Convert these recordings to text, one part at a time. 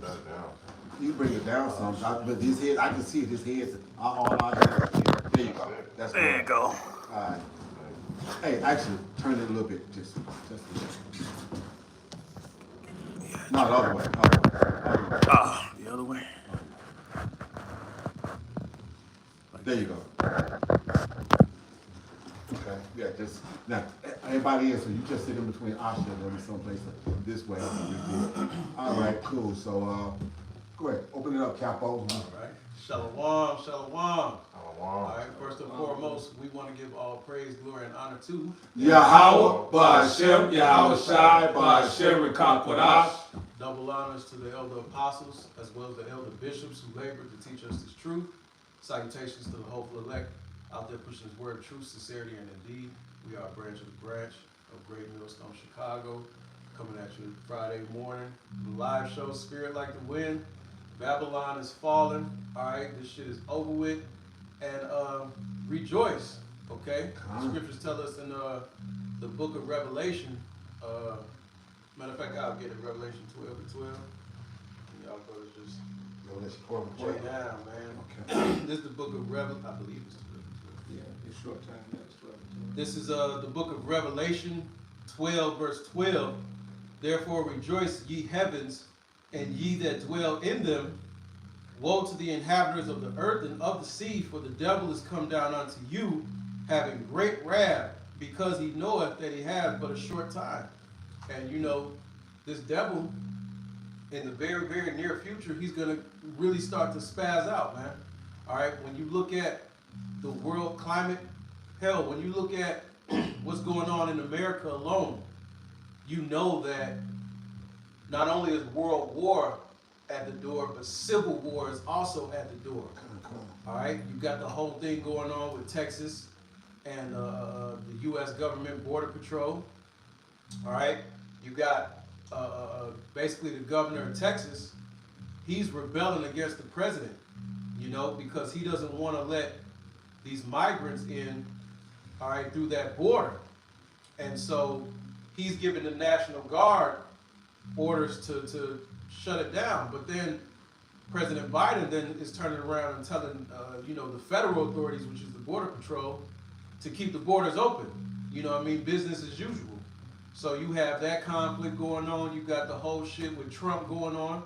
it back down. You bring it down some, but his head, I can see it. His head's all out here. There you go. That's There you good. go. All right. Hey, actually, turn it a little bit, just a little. No, the other way. Other way. Ah, the other way. There you go. Okay. Yeah, just now. Everybody in, so you just sit in between Asha and them someplace this way. All right, cool. So, go ahead, open it up, Capo. All right. Shalom, shalom. All Wow. right. First and foremost, we want to give all praise, glory, and honor to Yahweh, Ba'Shem, Yahweh Shai, Ba'Shem, Rekakwadash. double honors to the elder apostles as well as the elder bishops who labored to teach us this truth. Salutations to the hopeful elect out there pushing his word of truth, sincerity, and indeed. We are a branch of the branch of Great Millstone, Chicago, coming at you Friday morning. The live show, Spirit Like the Wind. Babylon is falling. All right, this shit is over with. And rejoice, okay? The scriptures tell us in the book of Revelation, matter of fact, I'll get it, Revelation 12:12. Y'all go to just check it out, man. Okay. This is the book of Revelation, I believe it's 12:12. Yeah, it's short time, that's 12. This is the book of Revelation 12, verse 12. Therefore rejoice, ye heavens, and ye that dwell in them. Woe to the inhabitants of the earth and of the sea, for the devil is come down unto you, having great wrath, because he knoweth that he hath but a short time. And you know, this devil, in the very, very near future, he's going to really start to spaz out, man. All right, when you look at the world climate, hell, when you look at what's going on in America alone, you know that not only is world war at the door, but civil war is also at the door. All right, you got the whole thing going on with Texas and the U.S. government border patrol. All right, you got basically the governor of Texas. He's rebelling against the president, you know, because he doesn't want to let these migrants in, all right, through that border. And so he's giving the National Guard orders to shut it down. But then President Biden then is turning around and telling, you know, the federal authorities, which is the Border Patrol, to keep the borders open. You know what I mean? Business as usual. So you have that conflict going on. You got the whole shit with Trump going on.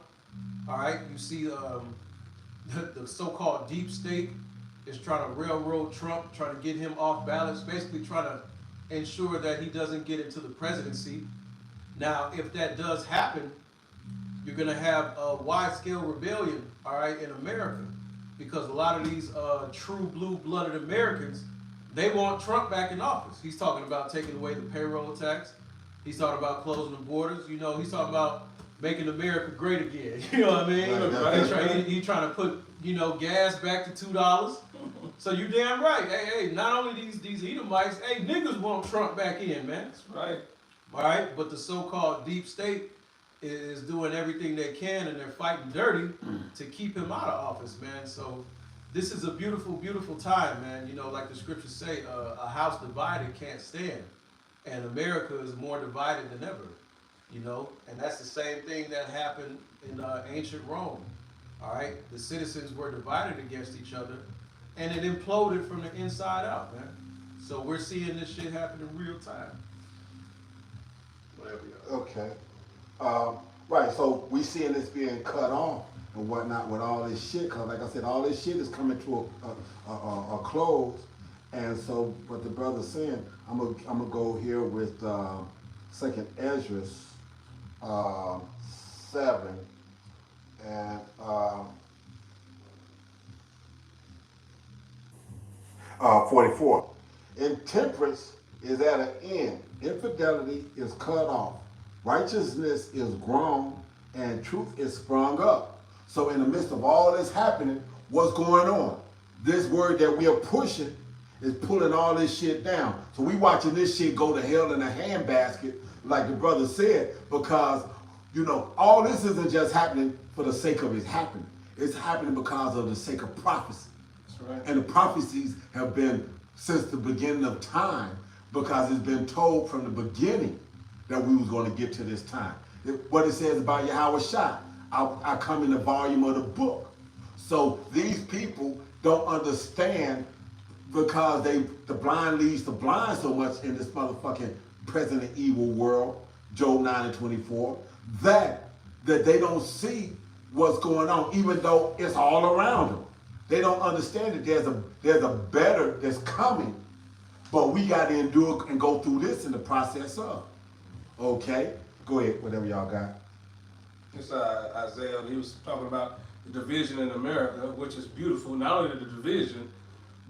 All right, you see the so-called deep state is trying to railroad Trump, trying to get him off balance, basically trying to ensure that he doesn't get into the presidency. Now, if that does happen, you're going to have a wide-scale rebellion, all right, in America, because a lot of these true blue-blooded Americans, they want Trump back in office. He's talking about taking away the payroll tax. He's talking about closing the borders. You know, he's talking about making America great again. You know what I mean? He's trying to put, you know, gas back to $2. So you damn right. Hey, not only these Edomites, hey, niggas want Trump back in, man. That's right. All right, but the so-called deep state is doing everything they can, and they're fighting dirty to keep him out of office, man. So this is a beautiful, beautiful time, man. You know, like the scriptures say, a house divided can't stand. And America is more divided than ever, you know. And that's the same thing that happened in ancient Rome, all right? The citizens were divided against each other, and it imploded from the inside out, man. So we're seeing this shit happen in real time. Whatever, y'all. Okay. Right, so we seeing this being cut off and whatnot with all this shit, because like I said, all this shit is coming to a close. And so what the brother's saying, I'm gonna go here with 2nd Ezra 7 and 44. Intemperance is at an end. Infidelity is cut off. Righteousness is grown and truth is sprung up. So in the midst of all this happening, what's going on? This word that we are pushing is pulling all this shit down. So we watching this shit go to hell in a handbasket, like the brother said, because, you know, all this isn't just happening for the sake of it happening. It's happening because of the sake of prophecy. That's right. And the prophecies have been since the beginning of time, because it's been told from the beginning that we was going to get to this time. What it says about Yahweh Shai, I come in the volume of the book. So these people don't understand because the blind leads the blind so much in this motherfucking present evil world, Job 9:24, that they don't see what's going on, even though it's all around them. They don't understand that there's a better that's coming, but we got to endure and go through this in the process of. Okay, go ahead, whatever y'all got. It's Isaiah. He was talking about the division in America, which is beautiful. Not only the division,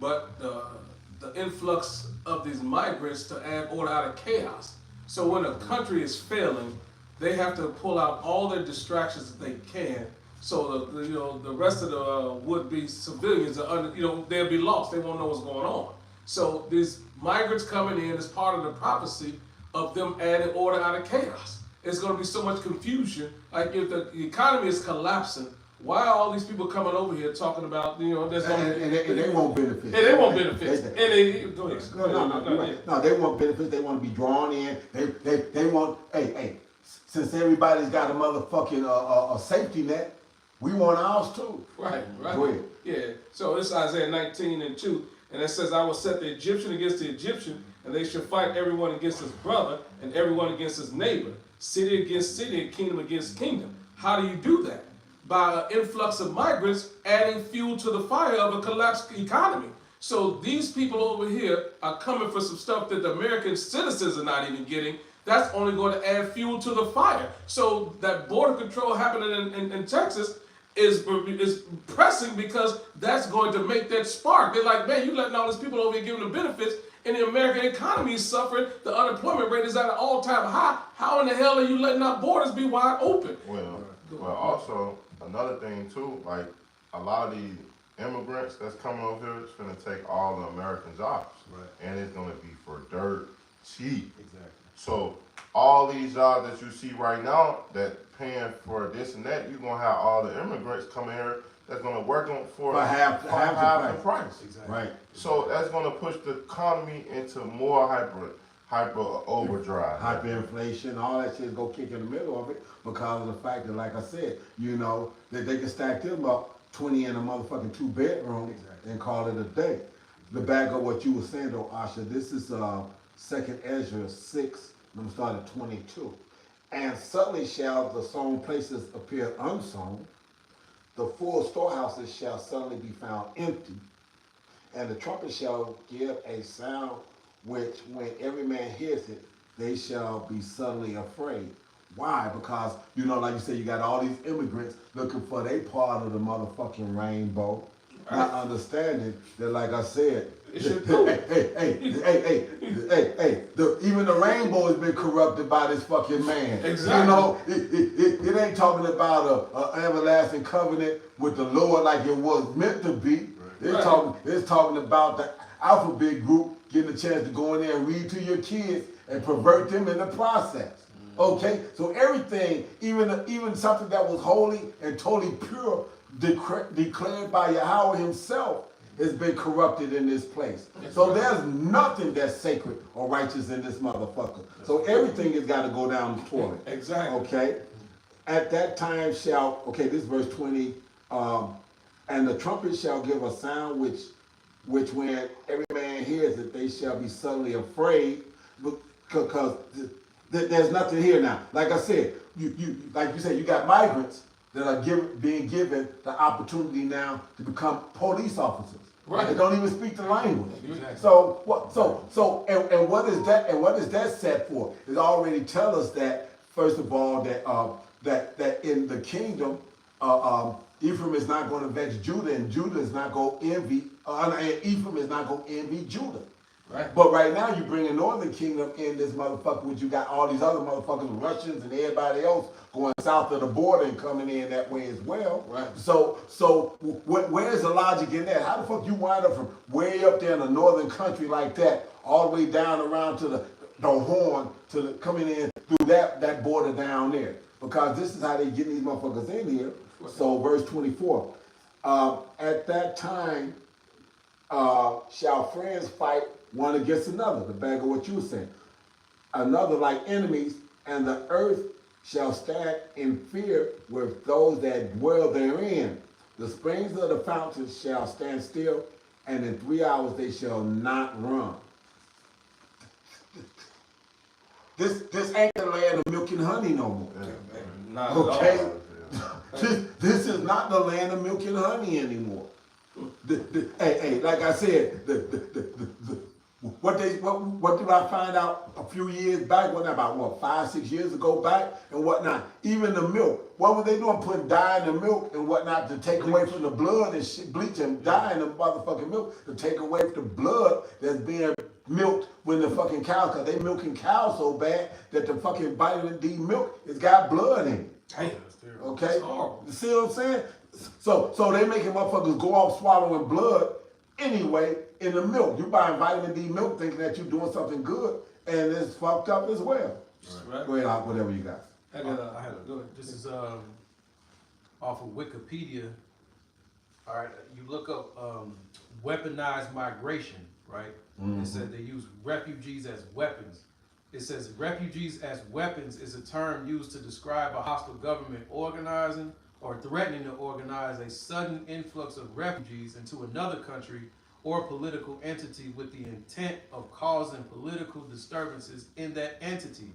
but the influx of these migrants to add order out of chaos. So when a country is failing, they have to pull out all their distractions that they can. So the rest of the would-be civilians are they'll be lost. They won't know what's going on. So these migrants coming in is part of the prophecy of them adding order out of chaos. It's going to be so much confusion. Like if the economy is collapsing, why are all these people coming over here talking about there's And they won't benefit. And they won't benefit. Go ahead. No, they want benefits. They want to be drawn in. They want. Hey. Since everybody's got a motherfucking a safety net, we want ours too. Right. Go ahead. Yeah. So this is Isaiah 19:2, and it says, "I will set the Egyptian against the Egyptian, and they shall fight everyone against his brother, and everyone against his neighbor, city against city, and kingdom against kingdom." How do you do that? By an influx of migrants adding fuel to the fire of a collapsed economy. So these people over here are coming for some stuff that the American citizens are not even getting. That's only going to add fuel to the fire. So that border control happening in Texas is pressing because that's going to make that spark. They're like, man, you letting all these people over here giving them benefits, and the American economy is suffering. The unemployment rate is at an all-time high. How in the hell are you letting our borders be wide open? Well, also another thing too, like a lot of these immigrants that's coming over here is gonna take all the American jobs, Right. and it's gonna be for dirt cheap. Exactly. So all these jobs that you see right now that paying for this and that, you're gonna have all the immigrants coming here that's gonna work on for half the the price. price. Exactly. Right. So that's gonna push the economy into more hyper overdrive. Hyperinflation, all that shit go kick in the middle of it because of the fact that, like I said, that they can stack them up 20 in a motherfucking 2-bedroom Exactly. and call it a day. The back of what you were saying though, Asha, this is 2nd Ezra 6, I'm gonna start at 22. And suddenly shall the sown places appear unsown, the full storehouses shall suddenly be found empty, and the trumpet shall give a sound which when every man hears it, they shall be suddenly afraid. Why? Because, like you said, you got all these immigrants looking for their part of the motherfucking rainbow, not understanding that, like I said, even the rainbow has been corrupted by this fucking man. Exactly. It ain't talking about a everlasting covenant with the Lord like it was meant to be. It's talking about the alphabet group getting a chance to go in there and read to your kids and pervert them in the process. Okay, so everything, even something that was holy and totally pure, declared by Yahweh himself, has been corrupted in this place. So there's nothing that's sacred or righteous in this motherfucker. So everything has got to go down the toilet. Exactly. Okay, at that time this is verse 20, and the trumpet shall give a sound which when every man hears it, they shall be suddenly afraid, because there's nothing here now. Like I said, like you said, you got migrants that are being given the opportunity now to become police officers. Right. They don't even speak the language. Exactly. So what is that? And what is that set for? It already tell us that, first of all, that in the kingdom, Ephraim is not going to vex Judah, and Judah is not going to envy. And Ephraim is not going to envy Judah. Right. But right now you bring a northern kingdom in this motherfucker, which you got all these other motherfuckers, Russians and everybody else going south of the border and coming in that way as well. Right. So where's the logic in that? How the fuck you wind up from way up there in a northern country like that, all the way down around to the Horn, coming in through that border down there? Because this is how they get these motherfuckers in here. So verse 24, at that time shall friends fight one against another, the back of what you were saying. Another like enemies, and the earth shall stand in fear with those that dwell therein. The springs of the fountains shall stand still, and in 3 hours they shall not run. This ain't the land of milk and honey no more. Not at Okay? all. This is not the land of milk and honey anymore. Hey, like I said, what did I find out a few years back? About 5, 6 years ago back and whatnot. Even the milk, what were they doing? Putting dye in the milk and whatnot to take away from the blood and shit, bleach and dye in the motherfucking milk to take away from the blood that's being milked when the fucking cows, cause they milking cows so bad that the fucking vitamin D milk has got blood in it. Damn. Okay? It's horrible. You see what I'm saying? So they making motherfuckers go off swallowing blood anyway in the milk. You buying vitamin D milk thinking that you're doing something good, and it's fucked up as well. Right. Go ahead, Hawk, whatever you got. I got, I had a good. This is off of Wikipedia. All right, you look up weaponized migration, right? It said they use refugees as weapons. It says refugees as weapons is a term used to describe a hostile government organizing or threatening to organize a sudden influx of refugees into another country or political entity with the intent of causing political disturbances in that entity.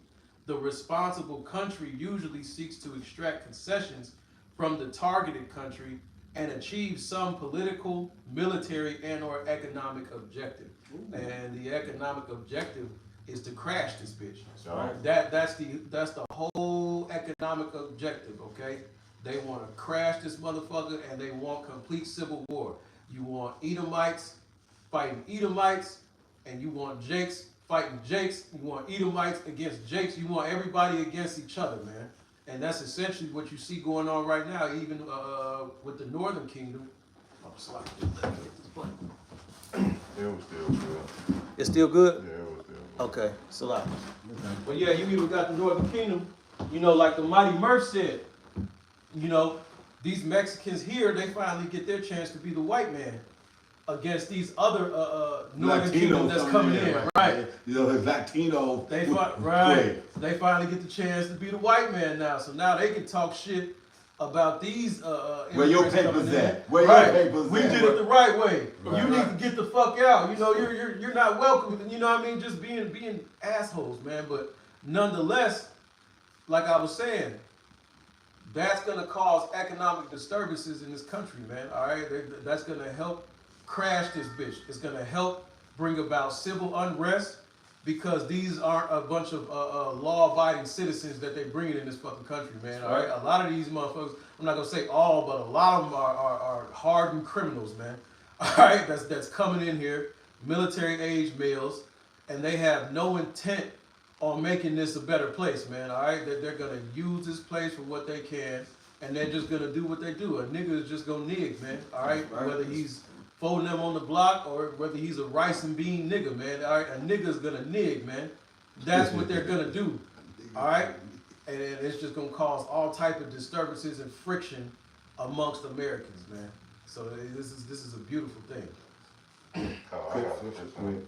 The responsible country usually seeks to extract concessions from the targeted country and achieve some political, military, and or economic objective. And the economic objective is to crash this bitch. Right. That's the whole economic objective, okay? They want to crash this motherfucker and they want complete civil war. You want Edomites fighting Edomites, and you want Jakes fighting Jakes. You want Edomites against Jakes. You want everybody against each other, man. And that's essentially what you see going on right now, even with the Northern Kingdom. I'm sorry. It was still good. It's still good? Yeah, it was still good. Okay, it's a lot. But yeah, you even got the Northern Kingdom, you know, like the Mighty Murph said, you know, these Mexicans here, they finally get their chance to be the white man against these other Northern Kingdom that's coming in, right? You know, the Latino. They finally get the chance to be the white man now. So now they can talk shit about these Where your immigrants papers coming in. at? Where Right. your papers We at? did it the right way. Right. You need to get the fuck out. You know, you're not welcome. You know what I mean? Just being assholes, man. But nonetheless, like I was saying, that's gonna cause economic disturbances in this country, man. All right, that's gonna help crash this bitch. It's gonna help bring about civil unrest because these aren't a bunch of law-abiding citizens that they bring in this fucking country, man. All right, a lot of these motherfuckers, I'm not gonna say all, but a lot of them are hardened criminals, man. All right, that's coming in here, military-age males, and they have no intent on making this a better place, man. All right, they're gonna use this place for what they can, and they're just gonna do what they do. A nigga is just gonna nig, man. All right, whether he's folding them on the block or whether he's a rice and bean nigga, man. All right, a nigga's gonna nig, man. That's what they're gonna do. All right, and it's just gonna cause all type of disturbances and friction amongst Americans, man. So this is a beautiful thing. Oh, I got this one.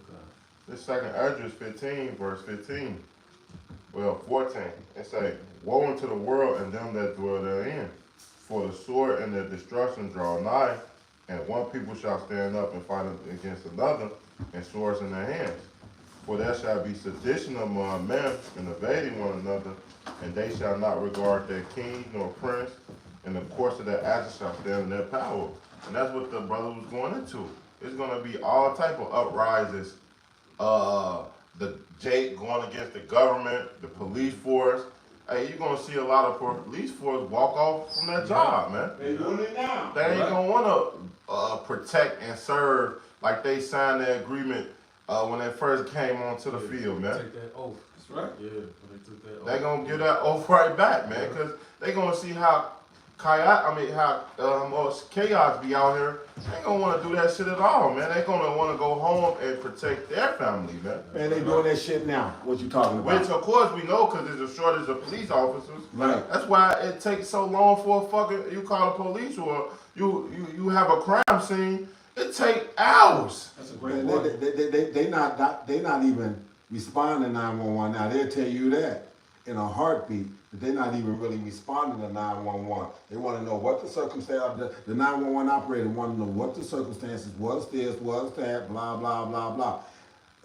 This second Esdras 15, verse 15. Well, 14. It say, woe unto the world and them that dwell therein. For the sword and the destruction draw nigh, and one people shall stand up and fight against another, and swords in their hands. For there shall be sedition among men, and invading one another, and they shall not regard their king nor prince, and the course of their actions shall stand in their power. And that's what the brother was going into. It's going to be all type of uprisings. The Jake going against the government, the police force. Hey, you're gonna see a lot of police force walk off from their job, man. They doing it now. They ain't gonna wanna protect and serve like they signed their agreement when they first came onto the field, man. Take that oath. That's right. Yeah, when they took that oath. They gonna give that oath right back, man, because they gonna see how chaos be out here. They ain't gonna want to do that shit at all, man. They gonna want to go home and protect their family, man. Man, they doing that shit now. What you talking about? Which, of course, we know because there's a shortage of police officers. Right. That's why it takes so long for a fucking, you call the police or you have a crime scene. It take hours. That's a great Man, word. they not even responding 911 now. They'll tell you that in a heartbeat. that they're not even really responding to 911. They want to know what the circumstance, the 911 operator want to know what the circumstances, what's this, what's that, blah, blah, blah, blah.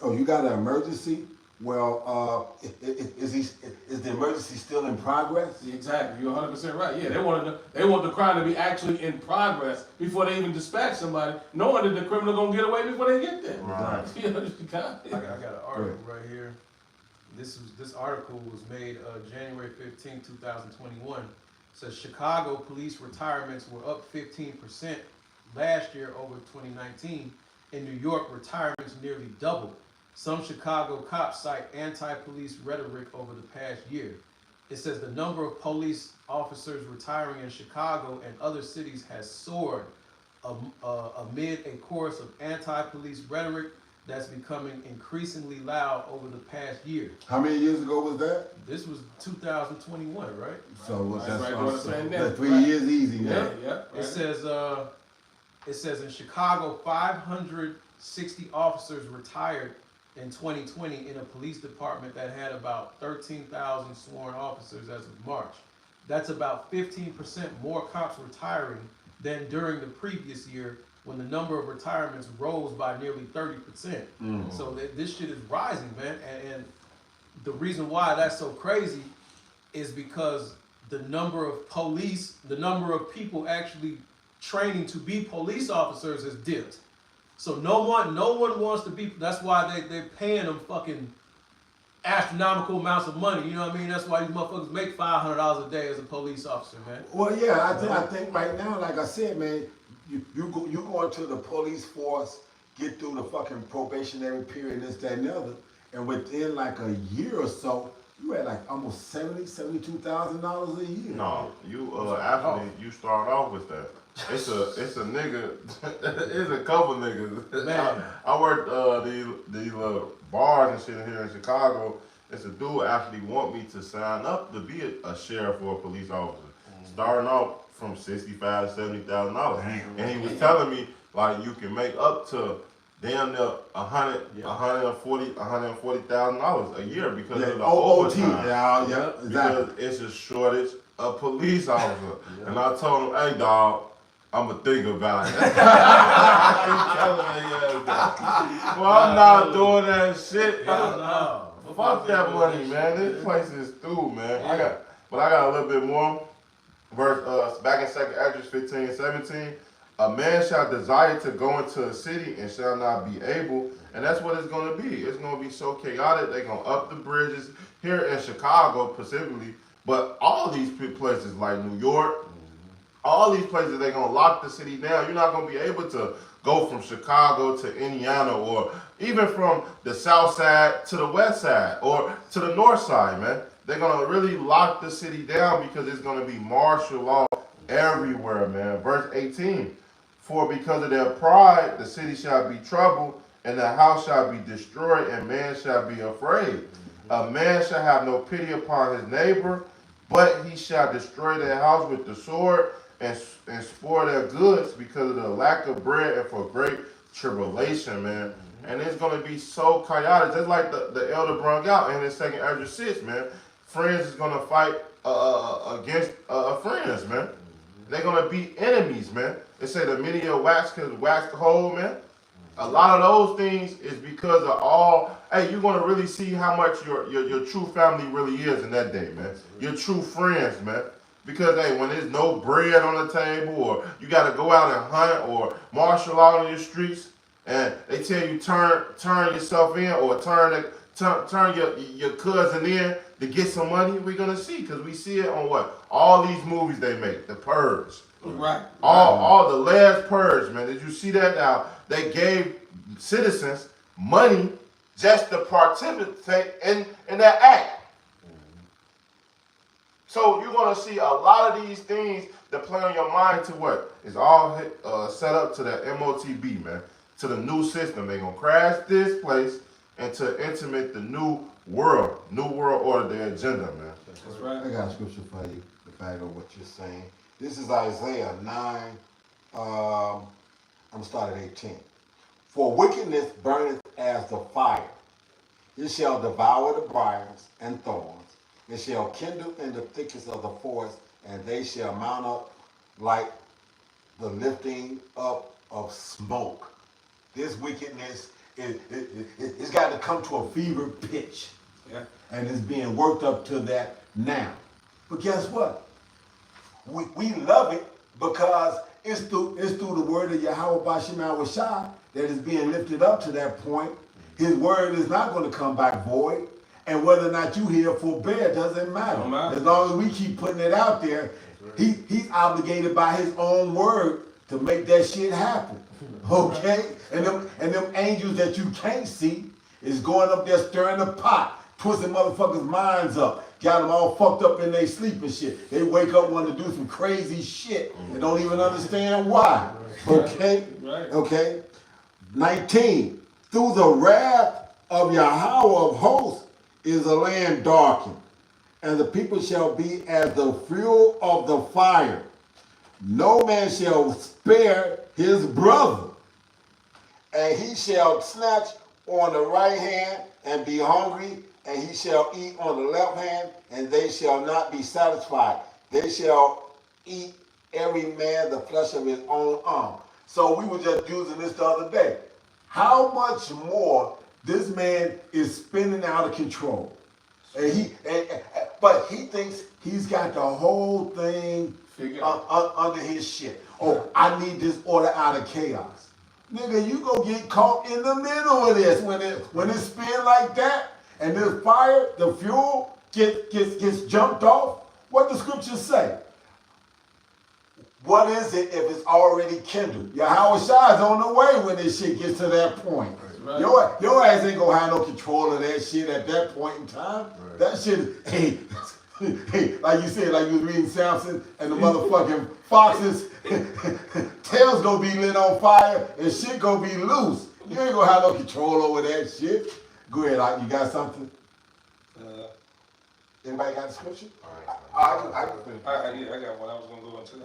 Oh, you got an emergency? Well, is the emergency still in progress? Exactly, you're 100% right. Yeah, they want the crime to be actually in progress before they even dispatch somebody, knowing that the criminal gonna get away before they get there. Right. You know, you got I got an article right here. This article was made January 15, 2021. It says Chicago police retirements were up 15% last year over 2019. In New York, retirements nearly doubled. Some Chicago cops cite anti-police rhetoric over the past year. It says the number of police officers retiring in Chicago and other cities has soared amid a chorus of anti-police rhetoric that's becoming increasingly loud over the past year. How many years ago was that? This was 2021, right? So that's right, during the pandemic, 3 right. years easy now. Yeah, right. It says in Chicago, 560 officers retired in 2020 in a police department that had about 13,000 sworn officers as of March. That's about 15% more cops retiring than during the previous year, when the number of retirements rose by nearly 30%. So this shit is rising, man. And the reason why that's so crazy is because the number of people actually training to be police officers has dipped. So no one wants to be. That's why they're paying them fucking astronomical amounts of money. You know what I mean? That's why these motherfuckers make $500 a day as a police officer, man. Well, yeah, I think right now, like I said, man, you go into the police force, get through the fucking probationary period, this, that, and the other, and within like a year or so, you had like almost $72,000 a year. No, you athlete, you start off with that. It's a nigga. It's a couple niggas. Man. I worked these bars and shit here in Chicago. It's a dude actually want me to sign up to be a sheriff or a police officer, starting off from $65,000 to $70,000. And he was telling me like you can make up to damn near $140,000 a year because of the overtime. Yeah, exactly. Because it's a shortage of police officers. And I told him, hey dog, I'ma think about it. Well, I'm not doing that shit. Fuck that money, man. This place is through, man. I got a little bit more. Verse back in 2nd Esdras 15:17. A man shall desire to go into a city and shall not be able, and that's what it's gonna be. It's gonna be so chaotic. They're gonna up the bridges here in Chicago specifically, but all these places like New York, all these places they're gonna lock the city down. You're not gonna be able to go from Chicago to Indiana or even from the south side to the west side or to the north side, man. They're gonna really lock the city down because it's gonna be martial law everywhere, man. Verse 18. For because of their pride, the city shall be troubled, and the house shall be destroyed, and man shall be afraid. A man shall have no pity upon his neighbor, but he shall destroy their house with the sword and spoil their goods because of the lack of bread and for great tribulation, man. And it's going to be so chaotic, just like the elder brung out in his 2nd Esdras 6, man. Friends is going to fight against friends, man. They're going to be enemies, man. They say the many of wax because wax the whole, man. A lot of those things is because of all. Hey, you're gonna really see how much your true family really is in that day, man. Your true friends, man. Because hey, when there's no bread on the table, or you got to go out and hunt or martial law on your streets, and they tell you turn yourself in or turn your cousin in to get some money, we're gonna see because we see it on what all these movies they make, The Purge. Right. All the last purge, man. Did you see that? Now they gave citizens money just to participate in that act. So you're gonna see a lot of these things that play on your mind to what is all set up to the MOTB, man, to the new system. They're gonna crash this place and to implement the new world order, their agenda, man. That's right. I got a scripture for you to back up what you're saying. This is Isaiah 9, I'm starting at 18. For wickedness burneth as the fire. It shall devour the briars and thorns, and shall kindle in the thickets of the forest, and they shall mount up like the lifting up of smoke. This wickedness it's got to come to a fever pitch. Yeah. And it's being worked up to that now. But guess what? We love it because it's through the word of Yahweh Bashim Awashai that is being lifted up to that point. His word is not going to come back void. And whether or not you hear forbear doesn't matter. Don't matter. As long as we keep putting it out there, he's obligated by his own word to make that shit happen. Okay? And them angels that you can't see is going up there stirring the pot, twisting motherfuckers' minds up, got them all fucked up in their sleep and shit. They wake up wanting to do some crazy shit and don't even understand why. Okay? Right. Okay? 19. Through the wrath of Yahweh of hosts is the land darkened, and the people shall be as the fuel of the fire. No man shall spare his brother, and he shall snatch on the right hand and be hungry, and he shall eat on the left hand, and they shall not be satisfied. They shall eat every man the flesh of his own arm. So we were just using this the other day. How much more this man is spinning out of control, but he thinks he's got the whole thing under his shit. Oh, I need this order out of chaos. Nigga, you gonna get caught in the middle of this when it spin like that, and this fire, the fuel gets jumped off. What the scriptures say? What is it if it's already kindled? Yahweh Shai is on the way when this shit gets to that point. Right. Your ass ain't gonna have no control of that shit at that point in time. Right. That shit, hey, like you said, like you was reading Samson and the motherfucking foxes, tails gonna be lit on fire and shit gonna be loose. You ain't gonna have no control over that shit. Go ahead, you got something? Anybody got a scripture? I got one. I was going to go into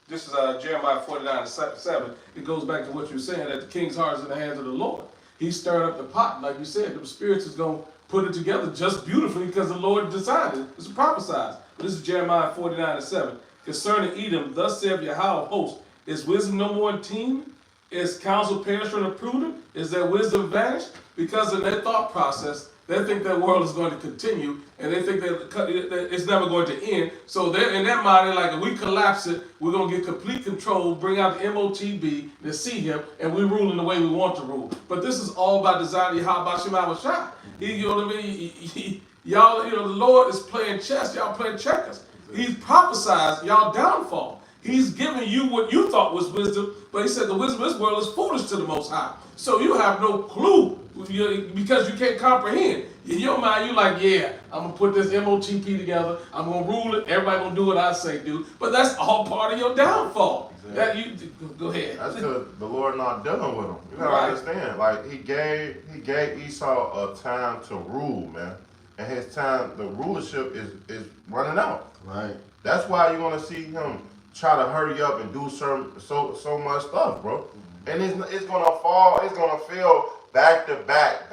this is Jeremiah 49:7. It goes back to what you're saying, that the king's heart is in the hands of the Lord. He stirred up the pot, like you said. The spirits is going to put it together just beautifully because the Lord decided. It's prophesied. But this is Jeremiah 49:7. Concerning Edom, thus saith Yahweh of hosts, is wisdom no more in team? Is counsel perished from the prudent? Is their wisdom vanished? Because in their thought process, they think that world is going to continue, and they think that it's never going to end. So they're in their mind, they're like, if we collapse it, we're going to get complete control, bring out the MOTB, to see him, and we rule in the way we want to rule. But this is all by design of Yahweh Shai. You know what I mean? Y'all, the Lord is playing chess. Y'all playing checkers. He's prophesied y'all downfall. He's giving you what you thought was wisdom, but he said the wisdom of this world is foolish to the Most High. So you have no clue because you can't comprehend. In your mind, you're like, yeah, I'm going to put this MOTP together. I'm going to rule it. Everybody going to do what I say do. But that's all part of your downfall. Exactly. Go ahead. That's because the Lord not dealing with him. You gotta understand. Like he gave Esau a time to rule, man. And his time, the rulership is running out. Right. That's why you're gonna see him try to hurry up and do so much stuff, bro. And it's gonna fall. It's gonna fail back to back,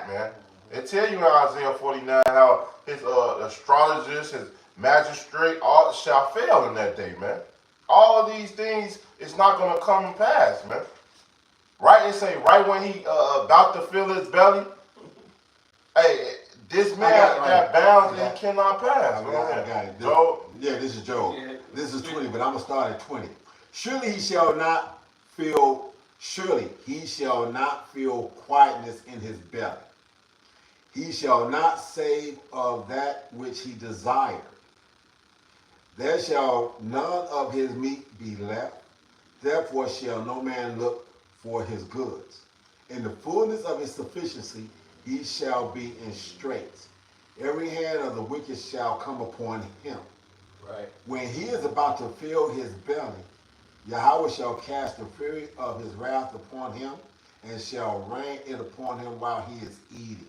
man. It tell you in Isaiah 49 how his astrologers, his magistrate, all shall fail in that day, man. All of these things is not gonna come to pass, man. Right? It say right when he about to fill his belly. Hey, this man got bounds and cannot pass. I got it. Job. Yeah, this is Job. Yeah. This is 20, but I'm gonna start at 20. Surely he shall not feel quietness in his belly. He shall not save of that which he desired. There shall none of his meat be left. Therefore shall no man look for his goods. In the fullness of his sufficiency, he shall be in straits. Every hand of the wicked shall come upon him. Right. When he is about to fill his belly, Yahweh shall cast the fury of his wrath upon him, and shall rain it upon him while he is eating.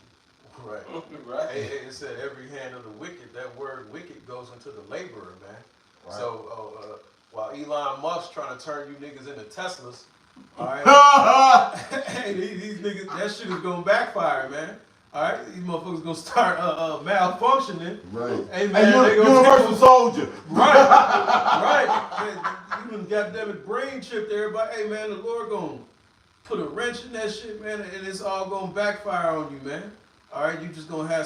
Right. Right. It said every hand of the wicked. That word wicked goes into the laborer, man. Right. So while Elon Musk trying to turn you niggas into Teslas, all right? Hey, these niggas, that shit is gonna backfire, man. Alright, these motherfuckers gonna start malfunctioning. Right. Hey man, Hey, they gonna Universal Soldier. right. Man, you done goddamn it brain chipped everybody. Hey man, the Lord gonna put a wrench in that shit, man, and it's all gonna backfire on you, man. Alright, you just gonna have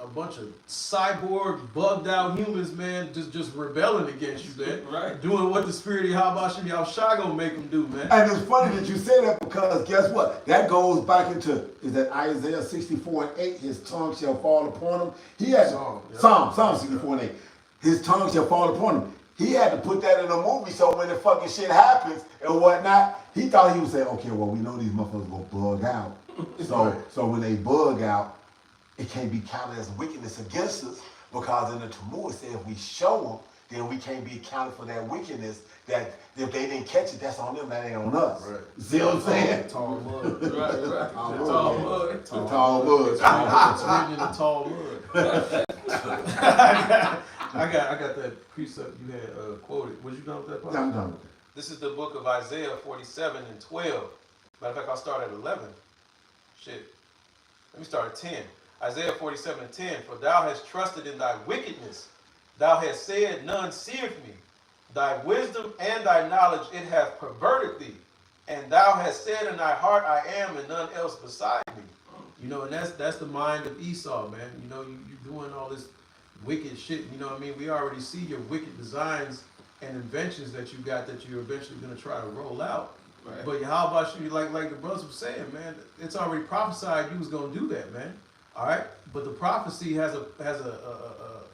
a bunch of cyborg, bugged out humans, man, just rebelling against you, man. Right. Doing what the spirit of Habashim Yahushua gonna make them do, man. And it's funny that you say that because guess what? That goes back into, is that Isaiah 64:8, his tongue shall fall upon him. He had Psalm 64:8. His tongue shall fall upon him. He had to put that in a movie so when the fucking shit happens and whatnot, he thought he would say, okay, well, we know these motherfuckers gonna bug out. So when they bug out, it can't be counted as wickedness against us because in the Talmud it said if we show them, then we can't be accounted for that wickedness. That if they didn't catch it, that's on them, that ain't on us. Right. See what I'm saying? Tall mud. Right. Tall mud. The tall mud. It's written in the tall mud. I got that precept you had quoted. Was you done with that part? Yeah, I'm done with that. This is the book of Isaiah 47 and 12. Matter of fact, I'll start at 11. Shit. Let me start at 10. Isaiah 47 and 10. For thou hast trusted in thy wickedness. Thou hast said, none seeth me. Thy wisdom and thy knowledge it hath perverted thee. And thou hast said in thy heart, I am, and none else beside me. You know, and that's the mind of Esau, man. You know, you're doing all this wicked shit. You know what I mean? We already see your wicked designs and inventions that you got that you're eventually going to try to roll out. Right. But how about you, like the brothers were saying, man, it's already prophesied you was going to do that, man. All right? But the prophecy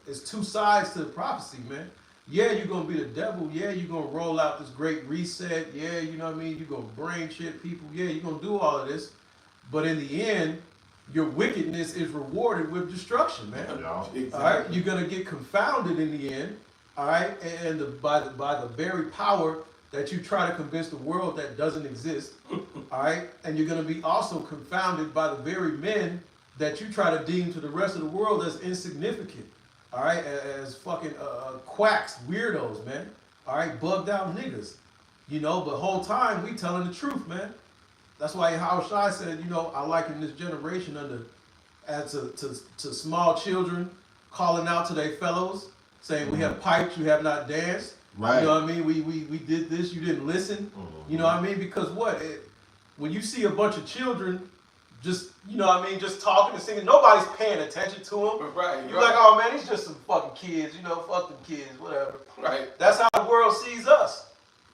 it's two sides to the prophecy, man. Yeah, you're going to be the devil. Yeah, you're going to roll out this great reset. Yeah, you know what I mean? You're going to brain shit people. Yeah, you're going to do all of this. But in the end, your wickedness is rewarded with destruction, man. Y'all. All right, you're gonna get confounded in the end. All right, and by the very power that you try to convince the world that doesn't exist. All right, and you're gonna be also confounded by the very men that you try to deem to the rest of the world as insignificant. All right, as fucking quacks, weirdos, man. All right, bugged out niggas. You know, but whole time we telling the truth, man. That's why Yahushua said, you know, I liken this generation to small children calling out to their fellows, saying, we have piped, you have not danced. Right. You know what I mean? We did this, you didn't listen. You know what I mean? Because when you see a bunch of children just, you know what I mean, just talking and singing, nobody's paying attention to them. Right. You're like, oh man, these just some fucking kids, you know, fuck them kids, whatever. Right. That's how the world sees us.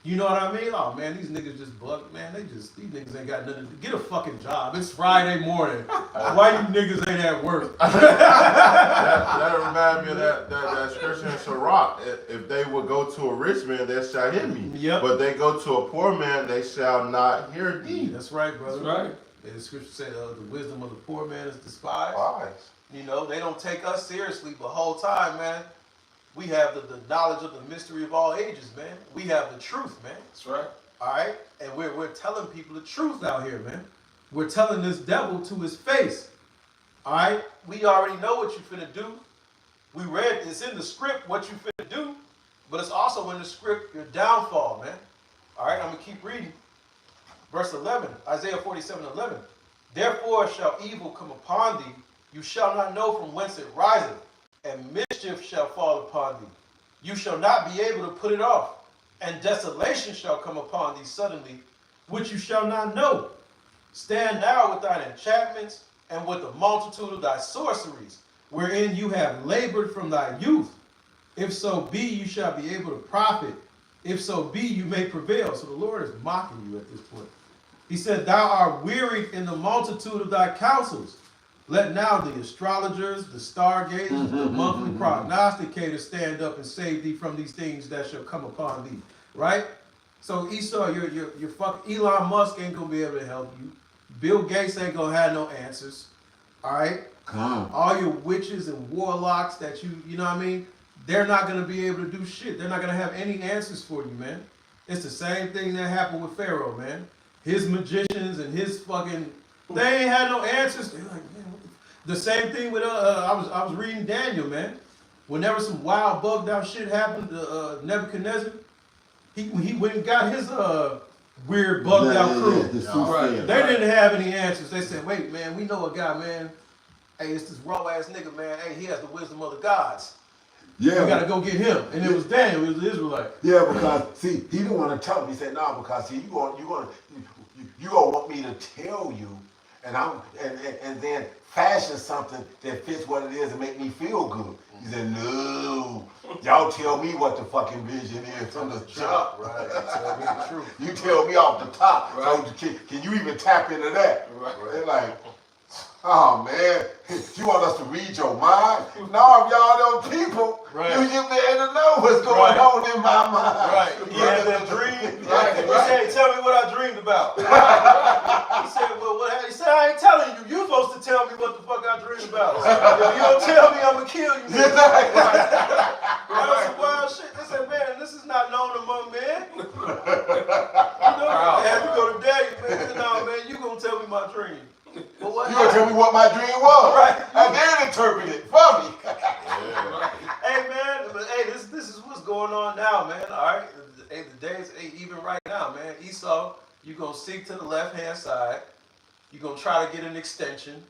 You know what I mean? Oh man, these niggas just bug, man. These niggas ain't got nothing to do. Get a fucking job. It's Friday morning. Why you niggas ain't at work? That remind me of that scripture in Sirach. If they would go to a rich man, they shall hear me. Yep. But they go to a poor man, they shall not hear thee. That's right, brother. That's right. And the scripture said the wisdom of the poor man is despised. Wise. You know, they don't take us seriously, but whole time, man, we have the knowledge of the mystery of all ages, man. We have the truth, man. That's right. All right? And we're telling people the truth out here, man. We're telling this devil to his face. All right? We already know what you finna do. We read, it's in the script what you finna do, but it's also in the script your downfall, man. All right? I'm going to keep reading. Verse 11, Isaiah 47:11. Therefore shall evil come upon thee. You shall not know from whence it riseth, and mischief shall fall upon thee. You shall not be able to put it off. And desolation shall come upon thee suddenly, which you shall not know. Stand now with thine enchantments, and with the multitude of thy sorceries, wherein you have labored from thy youth. If so be, you shall be able to profit. If so be, you may prevail. So the Lord is mocking you at this point. He said, thou art wearied in the multitude of thy counsels. Let now the astrologers, the stargazers, the monthly prognosticators stand up and save thee from these things that shall come upon thee. Right? So Esau, you're fucking Elon Musk ain't gonna be able to help you. Bill Gates ain't gonna have no answers. All right? All your witches and warlocks that you know what I mean? They're not gonna be able to do shit. They're not gonna have any answers for you, man. It's the same thing that happened with Pharaoh, man. His magicians and his fucking, they ain't had no answers. They're like, man, what the same thing with I was reading Daniel, man. Whenever some wild bugged out shit happened to Nebuchadnezzar, he went and got his weird bugged out crew. Right. They didn't have any answers. They said, wait, man, we know a guy, man. hey, it's this raw ass nigga, man. Hey, he has the wisdom of the gods. Yeah. You gotta go get him. And it was Daniel, it was the Israelite. Yeah, because see, he didn't want to tell me. He said, "No, because see, you gonna want me to tell you, and and then fashion something that fits what it is and make me feel good." He said, "No, y'all tell me what the fucking vision is from the jump. Right. Tell me the truth. You tell me off the top. Right. So can you even tap into that?" Right. They're like, "Oh man, you want us to read your mind? No, if y'all them people, Right. you should be able to know what's going Right. on in my mind." Right. He had that dream. Right. He said, tell me what I dreamed about. He said, well, what happened? He said, I ain't telling you. You supposed to tell me what the fuck I dreamed about. If you don't tell me, I'm going to kill you. That was some wild shit. They said, man, this is not known among men. You know, I had to go to Daniel, man. He said, no, man, you going to tell me my dream. Well, what You gonna tell me what my dream was, Right. and then interpret it for me. Hey man, but hey, this is what's going on now, man. All right, hey, the days, hey, even right now, man. Esau, you gonna seek to the left hand side. You gonna try to get an extension.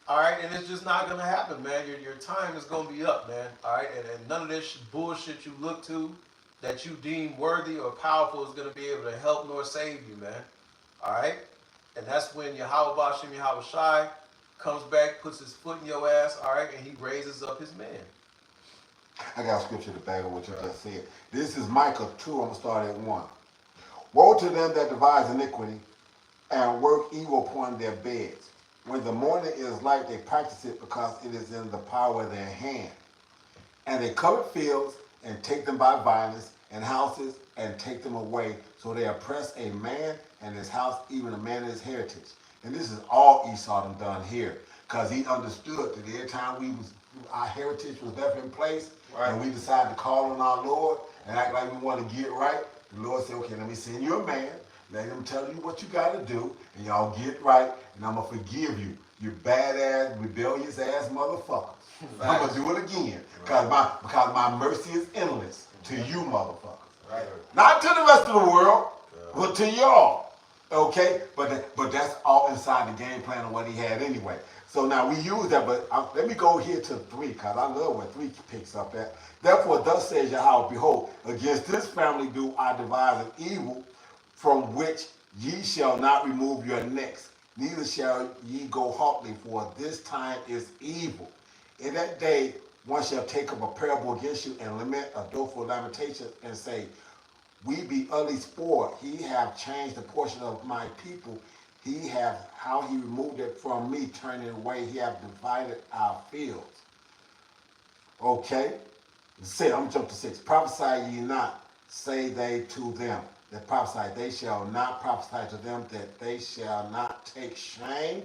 All right, and it's just not gonna happen, man. Your time is gonna be up, man. All right, and none of this bullshit you look to that you deem worthy or powerful is gonna be able to help nor save you, man. All right, and that's when Yahweh Bashem Yahweh Shai comes back, puts his foot in your ass, all right, and he raises up his man. I got a scripture to back up what you just said. This is Micah 2. I'm gonna start at 1. Woe to them that devise iniquity and work evil upon their beds. When the morning is light, they practice it because it is in the power of their hand. And they covet fields and take them by violence, and houses and take them away. So they oppress a man and his house, even a man and his heritage. And this is all Esau done here, because he understood that every time our heritage was left in place, Right. and we decided to call on our Lord and act like we want to get right, the Lord said, okay, let me send you a man, let him tell you what you got to do, and y'all get right, and I'm going to forgive you, you badass, rebellious ass motherfuckers. I'm going to do it again, because my mercy is endless to you motherfuckers. Right. Not to the rest of the world, but to y'all. Okay? But that's all inside the game plan of what he had anyway. So now we use that, but let me go here to 3, because I love where 3 picks up at. Therefore, thus says Yahweh, behold, against this family do I devise an evil, from which ye shall not remove your necks, neither shall ye go haughty, for this time is evil. In that day one shall take up a parable against you and lament a doleful lamentation and say, we be utterly spoiled. He have changed the portion of my people. He have, how he removed it from me, turning away. He have divided our fields. Okay? I'm going to jump to 6. Prophesy ye not, say they to them that prophesy. They shall not prophesy to them, that they shall not take shame.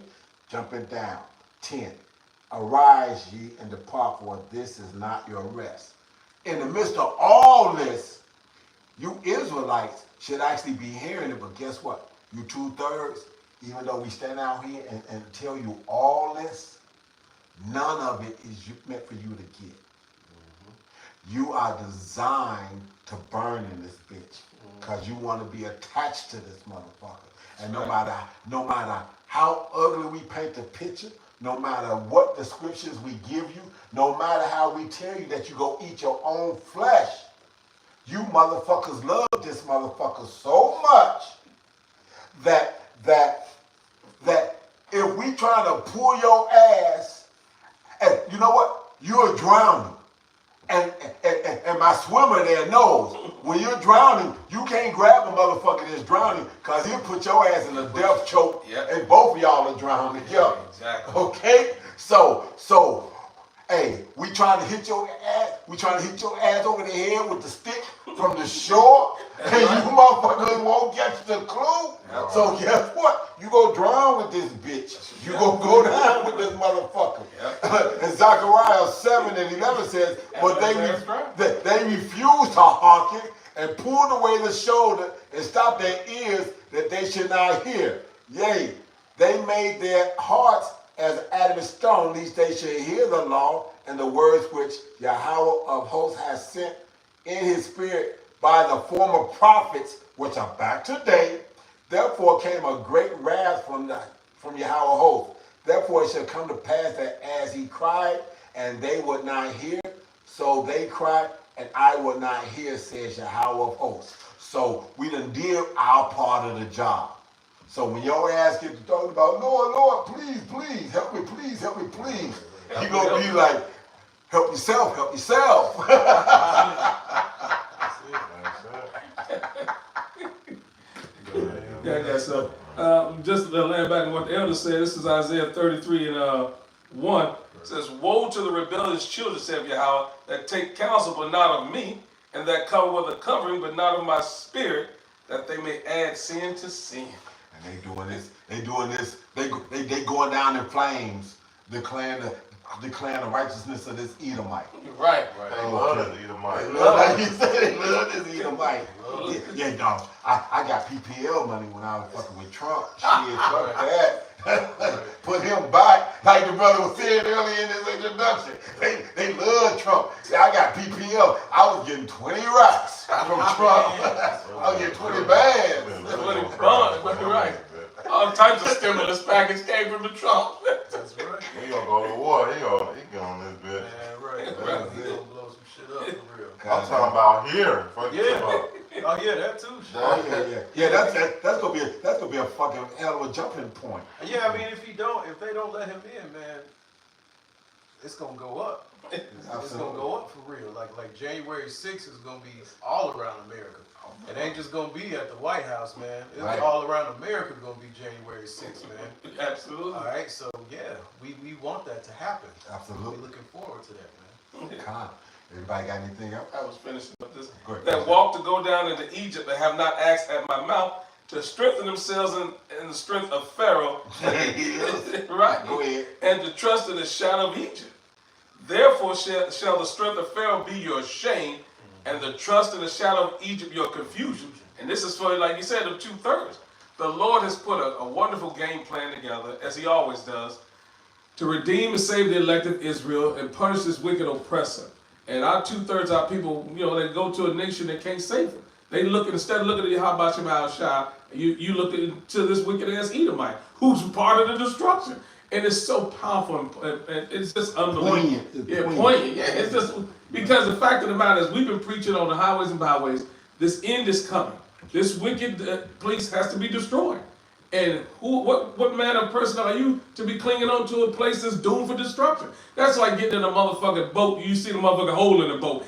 Jumping down. 10. Arise ye and depart, for this is not your rest. In the midst of all this, you Israelites should actually be hearing it, but guess what? You 2/3, even though we stand out here and tell you all this, none of it is meant for you to get. You are designed to burn in this bitch, because you want to be attached to this motherfucker. And no matter how ugly we paint the picture, no matter what the scriptures we give you, no matter how we tell you that you go eat your own flesh, you motherfuckers love this motherfucker so much that if we try to pull your ass, and you know what? You're drowning. And my swimmer there knows, when you're drowning, you can't grab a motherfucker that's drowning, because he'll put your ass in a death choke, Yep. and both of y'all are drowning together. Exactly. Okay? So, hey, we trying to hit your ass over the head with the stick from the shore, and you motherfuckers won't get the clue. Yep. So guess what? You go drown with this bitch. You go down with this motherfucker. Yep. And Zechariah 7:11 says, but they refused to hearken and pulled away the shoulder and stopped their ears that they should not hear. Yea, they made their hearts as adamant stone, lest they should hear the law and the words which Yahweh of hosts has sent in his spirit by the former prophets, which are back today. Therefore came a great wrath from Yahweh of hosts, Therefore it shall come to pass that as he cried, and they would not hear, so they cried, and I will not hear, says Yahweh of hosts. So we done did our part of the job. So when your ass get to talking about, Lord, Lord, please, please, help me, please, help me, please, you gonna be like, help yourself, help yourself. Yeah, I guess so. Just to land back on what the elder said, this is Isaiah 33 and 1. It says, woe to the rebellious children, saith Yahweh, that take counsel but not of me, and that cover with a covering but not of my spirit, that they may add sin to sin. And they doing this, they going down in flames, declaring the righteousness of this Edomite. Right. They love this Edomite. Like you said, they love this Edomite. Yeah, dog. I got PPL money when I was fucking with Trump. Shit, fuck that. Put him back, like the brother was saying earlier in this introduction. They love Trump. See, I got PPL. I was getting 20 racks from Trump. I was getting 20 bands. 20 bonds, right. All types of stimulus package came from the Trump. That's right. He gonna go to war. He get on this bitch. Man, right. That's He it. gonna blow some shit up for real. I'm talking about here. Fuck you Yeah. about. Oh yeah, that too. Shit. Oh yeah. That's gonna be a fucking hell of a jumping point. Yeah, I mean, if they don't let him in, man, it's gonna go up. It's gonna go up for real. Like January 6th is gonna be all around America. It ain't just gonna be at the White House, man. It's Right. all around America gonna be January 6th, man. Absolutely. All right, so yeah, we want that to happen. Absolutely. We're looking forward to that, man. Come on. Everybody got anything else? I was finishing with this. Go ahead. That walk to go down into Egypt and have not asked at my mouth to strengthen themselves in the strength of Pharaoh. Right? Go ahead. And to trust in the shadow of Egypt. Therefore shall the strength of Pharaoh be your shame, and the trust in the shadow of Egypt your confusion. And this is for, like you said, the 2/3. The Lord has put a wonderful game plan together, as he always does, to redeem and save the elect of Israel and punish this wicked oppressor. And our 2/3 our people, they go to a nation that can't save them. They look instead of looking at Yahweh Shai, you look into this wicked ass Edomite, who's part of the destruction. And it's so powerful and it's just unbelievable. Poignant. Yeah, it's just because the fact of the matter is we've been preaching on the highways and byways. This end is coming. This wicked place has to be destroyed. And what manner of person are you to be clinging on to a place that's doomed for destruction? That's like getting in a motherfucking boat. You see the motherfucking hole in the boat.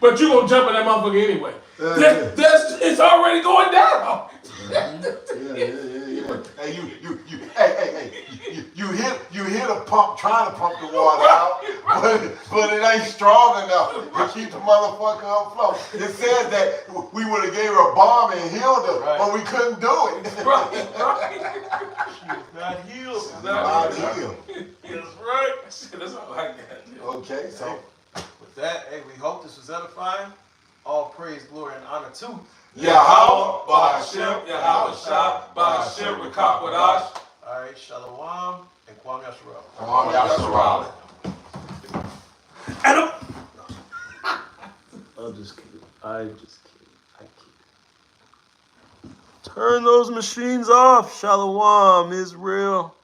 But you gonna jump in that motherfucker anyway. It's already going down. Hey, you hit a pump trying to pump the water out, but it ain't strong enough to keep the motherfucker afloat. It says that we would have gave her a bomb and healed her, but we couldn't do it. Right. Not healed. Not healed. That's right. That's all I got. Okay, so With that, hey, we hope this was edifying. All praise, glory, and honor to Yahweh, Ba'ashem, Yahweh Shai, Ba'ashem, Rekakwadash. All right, Shalom and Kwam Yasharal. Kwam Yasharal. I'm just kidding. I kid. Turn those machines off. Shalom, Israel.